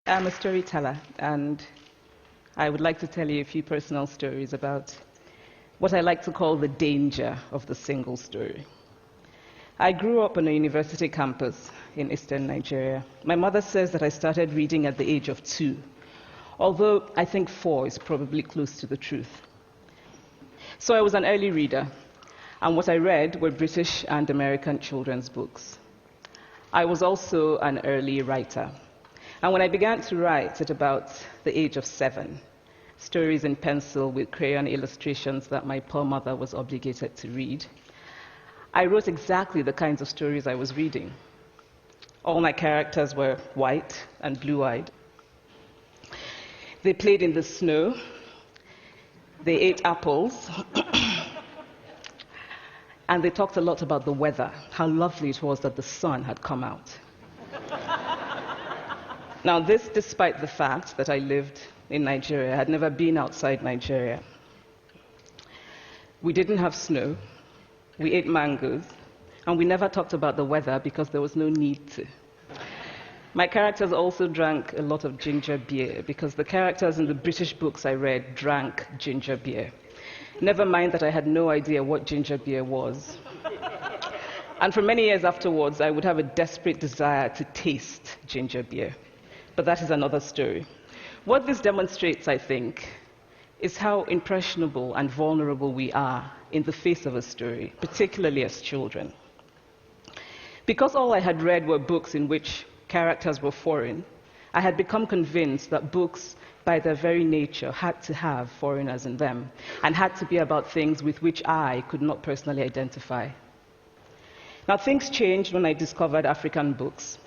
I'm a storyteller, and I would like to tell you a few personal stories about what I like to call the danger of the single story. I grew up on a university campus in eastern Nigeria. My mother says that I started reading at the age of 2, although I think 4 is probably close to the truth. So I was an early reader, and what I read were British and American children's books. I was also an early writer. And when I began to write at about the age of 7, stories in pencil with crayon illustrations that my poor mother was obligated to read, I wrote exactly the kinds of stories I was reading. All my characters were white and blue-eyed. They played in the snow. They ate apples. And they talked a lot about the weather, how lovely it was that the sun had come out. Now, this despite the fact that I lived in Nigeria. I had never been outside Nigeria. We didn't have snow. We ate mangoes. And we never talked about the weather because there was no need to. My characters also drank a lot of ginger beer because the characters in the British books I read drank ginger beer. Never mind that I had no idea what ginger beer was. And for many years afterwards, I would have a desperate desire to taste ginger beer. But that is another story. What this demonstrates, I think, is how impressionable and vulnerable we are in the face of a story, particularly as children. Because all I had read were books in which characters were foreign, I had become convinced that books, by their very nature, had to have foreigners in them and had to be about things with which I could not personally identify. Now, things changed when I discovered African books.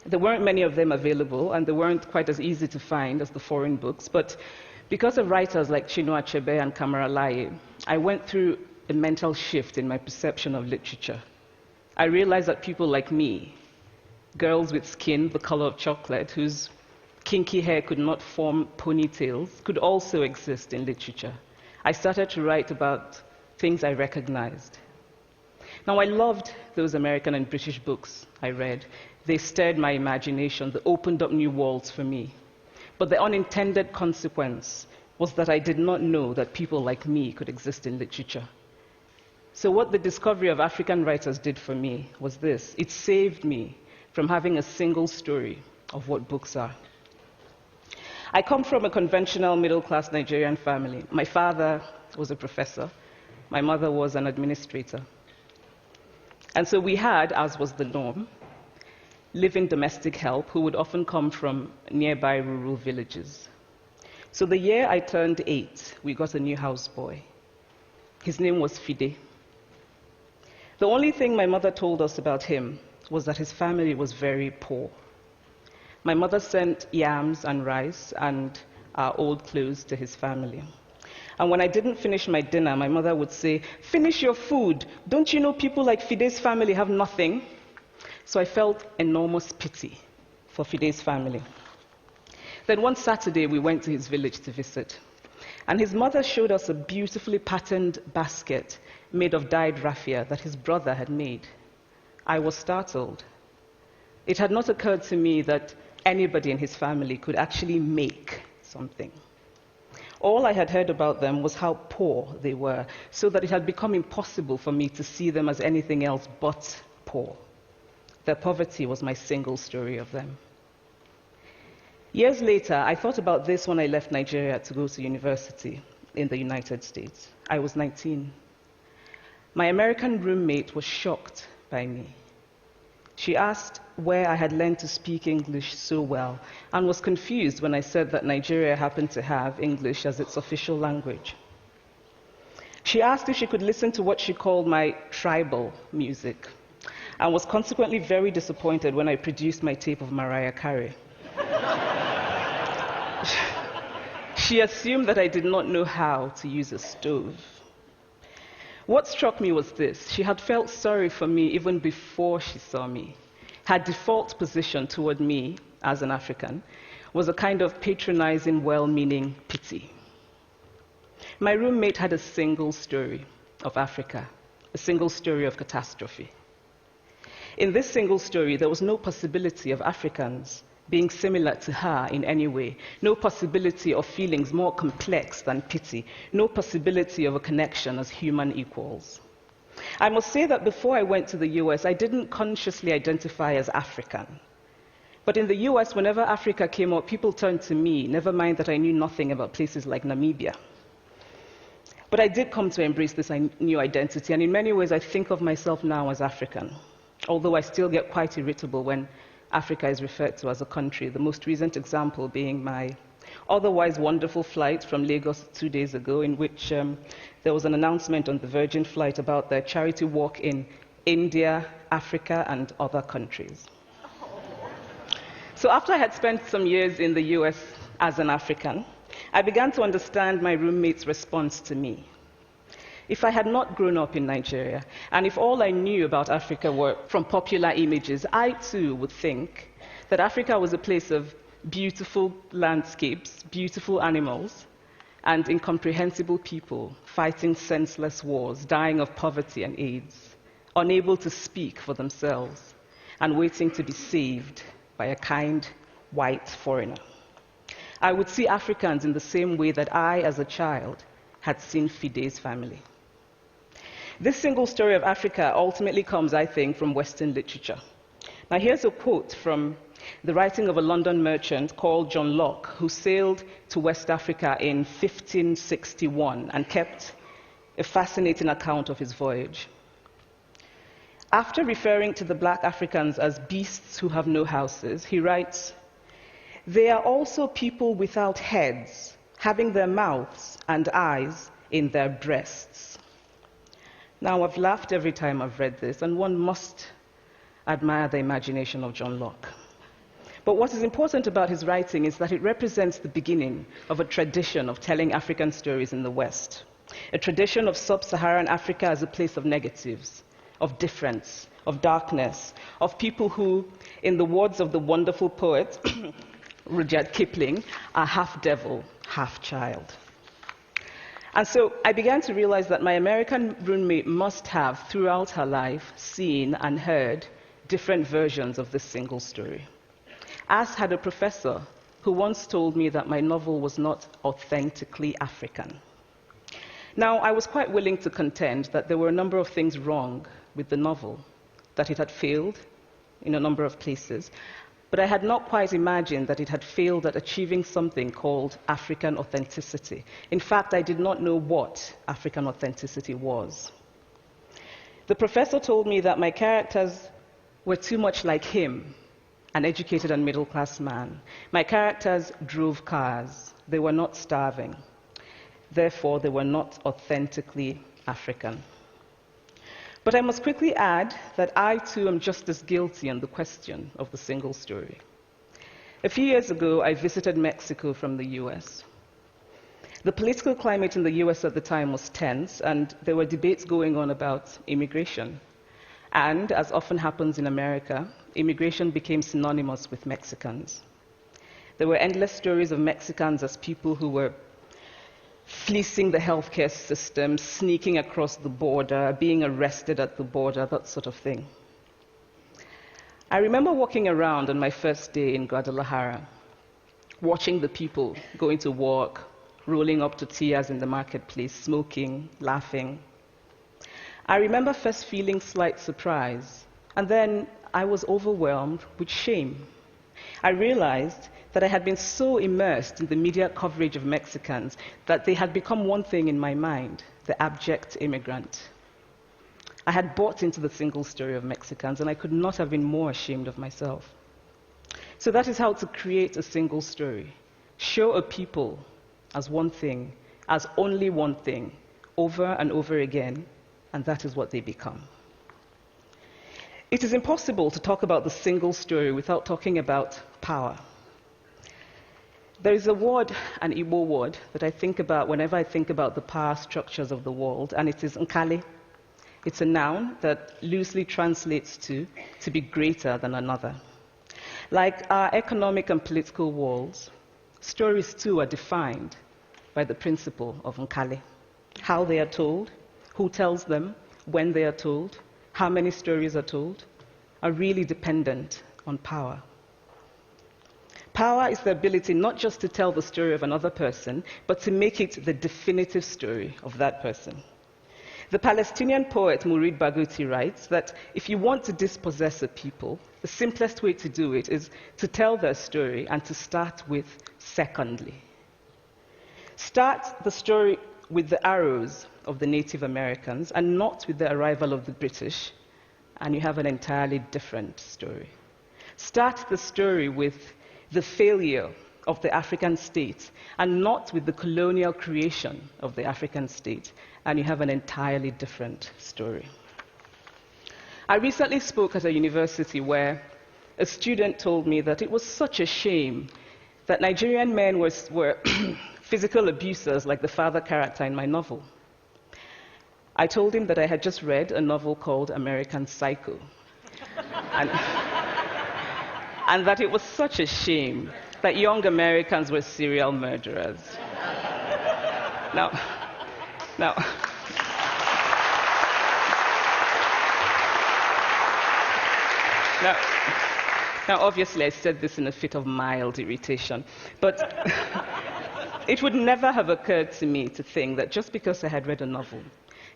There weren't many of them available, and they weren't quite as easy to find as the foreign books. But because of writers like Chinua Achebe and Kamara, I went through a mental shift in my perception of literature. I realized that people like me, girls with skin the color of chocolate, whose kinky hair could not form ponytails, could also exist in literature. I started to write about things I recognized. Now, I loved those American and British books I read. They stirred my imagination. They opened up new worlds for me. But the unintended consequence was that I did not know that people like me could exist in literature. So what the discovery of African writers did for me was this. It saved me from having a single story of what books are. I come from a conventional middle-class Nigerian family. My father was a professor. My mother was an administrator. And so we had, as was the norm, live-in domestic help who would often come from nearby rural villages. So the year I turned 8, we got a new houseboy. His name was Fide. The only thing my mother told us about him was that his family was very poor. My mother sent yams and rice and our old clothes to his family. And when I didn't finish my dinner, my mother would say, "Finish your food. Don't you know people like Fide's family have nothing?" So I felt enormous pity for Fide's family. Then one Saturday, we went to his village to visit. And his mother showed us a beautifully patterned basket made of dyed raffia that his brother had made. I was startled. It had not occurred to me that anybody in his family could actually make something. All I had heard about them was how poor they were, so that it had become impossible for me to see them as anything else but poor. Their poverty was my single story of them. Years later, I thought about this when I left Nigeria to go to university in the United States. I was 19. My American roommate was shocked by me. She asked where I had learned to speak English so well and was confused when I said that Nigeria happened to have English as its official language. She asked if she could listen to what she called my tribal music, and was consequently very disappointed when I produced my tape of Mariah Carey. She assumed that I did not know how to use a stove. What struck me was this. She had felt sorry for me even before she saw me. Her default position toward me, as an African, was a kind of patronizing, well-meaning pity. My roommate had a single story of Africa, a single story of catastrophe. In this single story, there was no possibility of Africans being similar to her in any way, no possibility of feelings more complex than pity, no possibility of a connection as human equals. I must say that before I went to the US, I didn't consciously identify as African. But in the US, whenever Africa came up, people turned to me, never mind that I knew nothing about places like Namibia. But I did come to embrace this new identity, and in many ways I think of myself now as African, although I still get quite irritable when Africa is referred to as a country, the most recent example being my otherwise wonderful flight from Lagos 2 days ago, in which there was an announcement on the Virgin flight about their charity walk in India, Africa, and other countries. So after I had spent some years in the US as an African, I began to understand my roommate's response to me. If I had not grown up in Nigeria, and if all I knew about Africa were from popular images, I too would think that Africa was a place of beautiful landscapes, beautiful animals, and incomprehensible people fighting senseless wars, dying of poverty and AIDS, unable to speak for themselves, and waiting to be saved by a kind white foreigner. I would see Africans in the same way that I, as a child, had seen Fide's family. This single story of Africa ultimately comes, I think, from Western literature. Now, here's a quote from the writing of a London merchant called John Locke, who sailed to West Africa in 1561 and kept a fascinating account of his voyage. After referring to the black Africans as beasts who have no houses, he writes, "They are also people without heads, having their mouths and eyes in their breasts." Now, I've laughed every time I've read this, and one must admire the imagination of John Locke. But what is important about his writing is that it represents the beginning of a tradition of telling African stories in the West, a tradition of sub-Saharan Africa as a place of negatives, of difference, of darkness, of people who, in the words of the wonderful poet Rudyard Kipling, are half devil, half child. And so I began to realize that my American roommate must have, throughout her life, seen and heard different versions of this single story. As had a professor who once told me that my novel was not authentically African. Now, I was quite willing to contend that there were a number of things wrong with the novel, that it had failed in a number of places, but I had not quite imagined that it had failed at achieving something called African authenticity. In fact, I did not know what African authenticity was. The professor told me that my characters were too much like him, an educated and middle-class man. My characters drove cars. They were not starving. Therefore, they were not authentically African. But I must quickly add that I, too, am just as guilty on the question of the single story. A few years ago, I visited Mexico from the US. The political climate in the US at the time was tense, and there were debates going on about immigration. And, as often happens in America, immigration became synonymous with Mexicans. There were endless stories of Mexicans as people who were fleecing the healthcare system, sneaking across the border, being arrested at the border, that sort of thing. I remember walking around on my first day in Guadalajara, watching the people going to work, rolling up tortillas in the marketplace, smoking, laughing. I remember first feeling slight surprise, and then I was overwhelmed with shame. I realized that I had been so immersed in the media coverage of Mexicans that they had become one thing in my mind, the abject immigrant. I had bought into the single story of Mexicans, and I could not have been more ashamed of myself. So that is how to create a single story. Show a people as one thing, as only one thing, over and over again, and that is what they become. It is impossible to talk about the single story without talking about power. There is a word, an igbo word, that I think about whenever I think about the power structures of the world, and it is nkali. It's a noun that loosely translates to be greater than another. Like our economic and political worlds, stories too are defined by the principle of nkali. How they are told, who tells them, when they are told, how many stories are told, are really dependent on power. Power is the ability not just to tell the story of another person, but to make it the definitive story of that person. The Palestinian poet Mourid Barghouti writes that if you want to dispossess a people, the simplest way to do it is to tell their story and to start with secondly. Start the story with the arrows of the Native Americans and not with the arrival of the British, and you have an entirely different story. Start the story with the failure of the African state and not with the colonial creation of the African state, and you have an entirely different story. I recently spoke at a university where a student told me that it was such a shame that Nigerian men were physical abusers like the father character in my novel. I told him that I had just read a novel called American Psycho, and that it was such a shame that young Americans were serial murderers. Now, obviously, I said this in a fit of mild irritation, but it would never have occurred to me to think that just because I had read a novel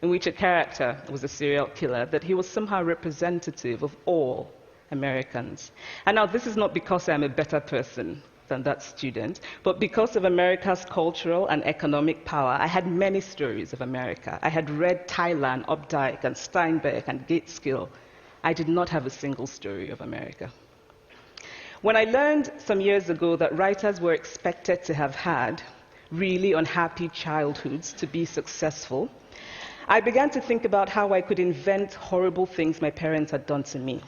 in which a character was a serial killer, that he was somehow representative of all Americans. And now, this is not because I'm a better person than that student, but because of America's cultural and economic power, I had many stories of America. I had read Tylan, Updike, and Steinbeck, and Gateskill. I did not have a single story of America. When I learned some years ago that writers were expected to have had really unhappy childhoods to be successful, I began to think about how I could invent horrible things my parents had done to me.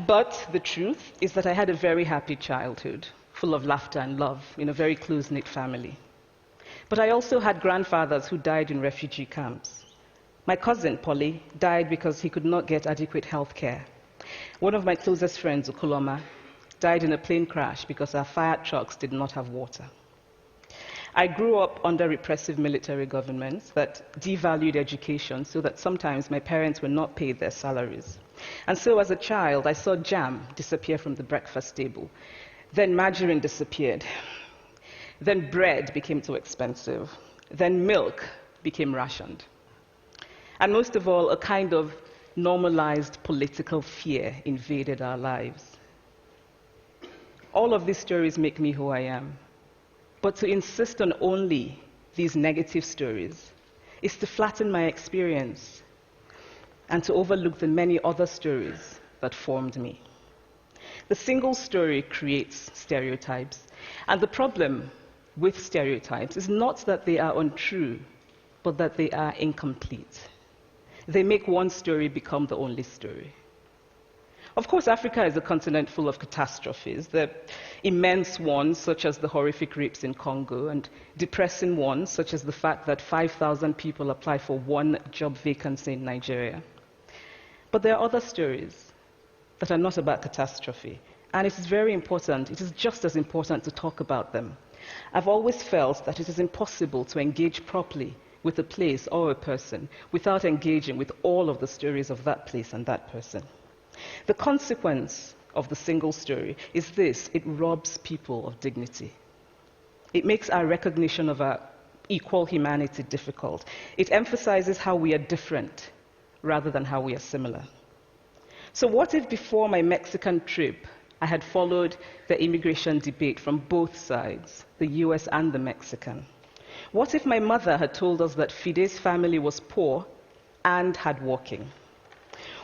But the truth is that I had a very happy childhood, full of laughter and love, in a very close-knit family. But I also had grandfathers who died in refugee camps. My cousin, Polly, died because he could not get adequate health care. One of my closest friends, Ukuloma, died in a plane crash because our fire trucks did not have water. I grew up under repressive military governments that devalued education so that sometimes my parents were not paid their salaries. And so as a child, I saw jam disappear from the breakfast table. Then margarine disappeared. Then bread became too expensive. Then milk became rationed. And most of all, a kind of normalized political fear invaded our lives. All of these stories make me who I am. But to insist on only these negative stories is to flatten my experience and to overlook the many other stories that formed me. The single story creates stereotypes, and the problem with stereotypes is not that they are untrue, but that they are incomplete. They make one story become the only story. Of course, Africa is a continent full of catastrophes. The immense ones, such as the horrific rapes in Congo, and depressing ones, such as the fact that 5,000 people apply for one job vacancy in Nigeria. But there are other stories that are not about catastrophe, and it is very important, it is just as important to talk about them. I've always felt that it is impossible to engage properly with a place or a person without engaging with all of the stories of that place and that person. The consequence of the single story is this: it robs people of dignity. It makes our recognition of our equal humanity difficult. It emphasizes how we are different rather than how we are similar. So what if before my Mexican trip, I had followed the immigration debate from both sides, the US and the Mexican? What if my mother had told us that Fide's family was poor and hardworking?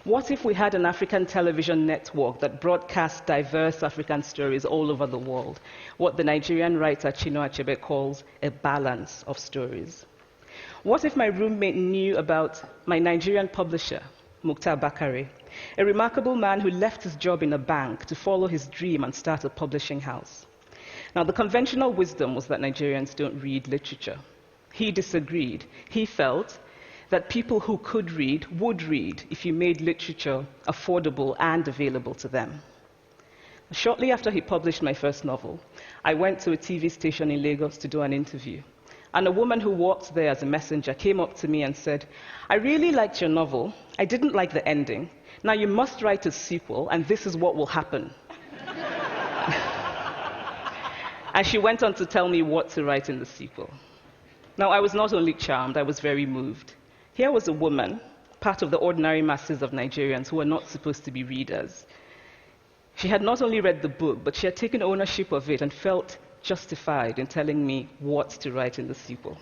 What if we had an African television network that broadcast diverse African stories all over the world, what the Nigerian writer Chinua Achebe calls a balance of stories? What if my roommate knew about my Nigerian publisher, Mukhtar Bakare, a remarkable man who left his job in a bank to follow his dream and start a publishing house? Now, the conventional wisdom was that Nigerians don't read literature. He disagreed. He felt that people who could read would read if you made literature affordable and available to them. Shortly after he published my first novel, I went to a TV station in Lagos to do an interview. And a woman who worked there as a messenger came up to me and said, "I really liked your novel. I didn't like the ending. Now you must write a sequel, and this is what will happen." And she went on to tell me what to write in the sequel. Now, I was not only charmed, I was very moved. Here was a woman, part of the ordinary masses of Nigerians who were not supposed to be readers. She had not only read the book, but she had taken ownership of it and felt justified in telling me what to write in the sequel.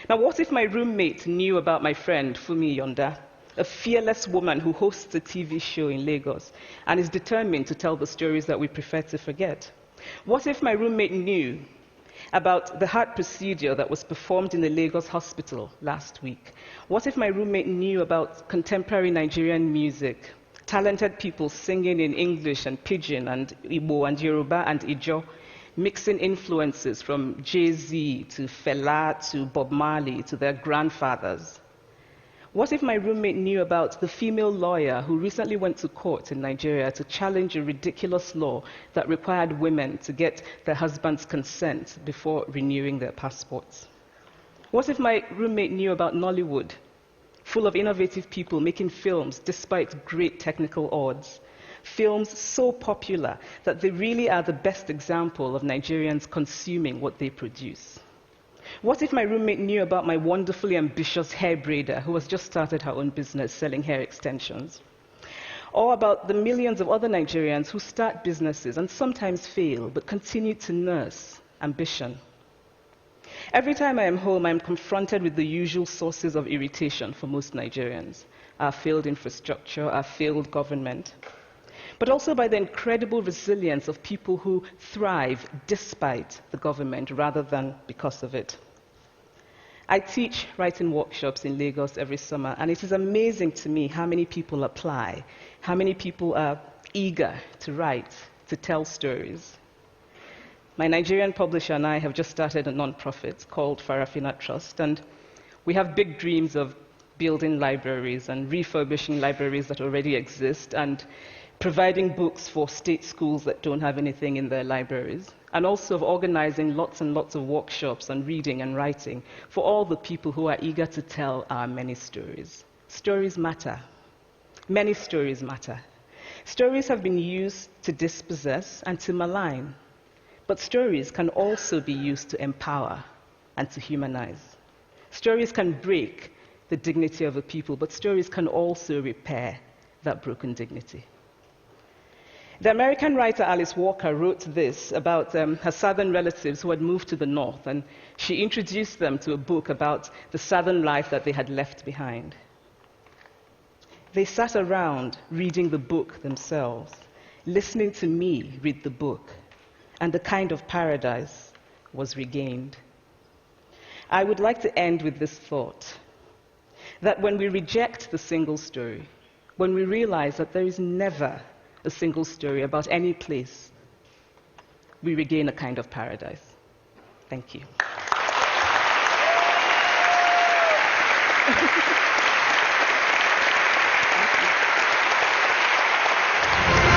Now, what if my roommate knew about my friend, Fumi Yonda, a fearless woman who hosts a TV show in Lagos and is determined to tell the stories that we prefer to forget? What if my roommate knew about the heart procedure that was performed in the Lagos hospital last week? What if my roommate knew about contemporary Nigerian music, talented people singing in English and Pidgin and Igbo and Yoruba and Ijo, mixing influences from Jay-Z to Fela to Bob Marley to their grandfathers? What if my roommate knew about the female lawyer who recently went to court in Nigeria to challenge a ridiculous law that required women to get their husband's consent before renewing their passports? What if my roommate knew about Nollywood, full of innovative people making films despite great technical odds? Films so popular that they really are the best example of Nigerians consuming what they produce. What if my roommate knew about my wonderfully ambitious hair braider who has just started her own business selling hair extensions? Or about the millions of other Nigerians who start businesses and sometimes fail, but continue to nurse ambition? Every time I am home, I am confronted with the usual sources of irritation for most Nigerians: our failed infrastructure, our failed government, but also by the incredible resilience of people who thrive despite the government rather than because of it. I teach writing workshops in Lagos every summer, and it is amazing to me how many people apply, how many people are eager to write, to tell stories. My Nigerian publisher and I have just started a non-profit called Farafina Trust, and we have big dreams of building libraries and refurbishing libraries that already exist and providing books for state schools that don't have anything in their libraries, and also of organizing lots and lots of workshops on reading and writing for all the people who are eager to tell our many stories. Stories matter. Many stories matter. Stories have been used to dispossess and to malign, but stories can also be used to empower and to humanize. Stories can break the dignity of a people, but stories can also repair that broken dignity. The American writer Alice Walker wrote this about her southern relatives who had moved to the north, and she introduced them to a book about the southern life that they had left behind. They sat around reading the book themselves, listening to me read the book, and a kind of paradise was regained. I would like to end with this thought, that when we reject the single story, when we realize that there is never a single story about any place, we regain a kind of paradise. Thank you.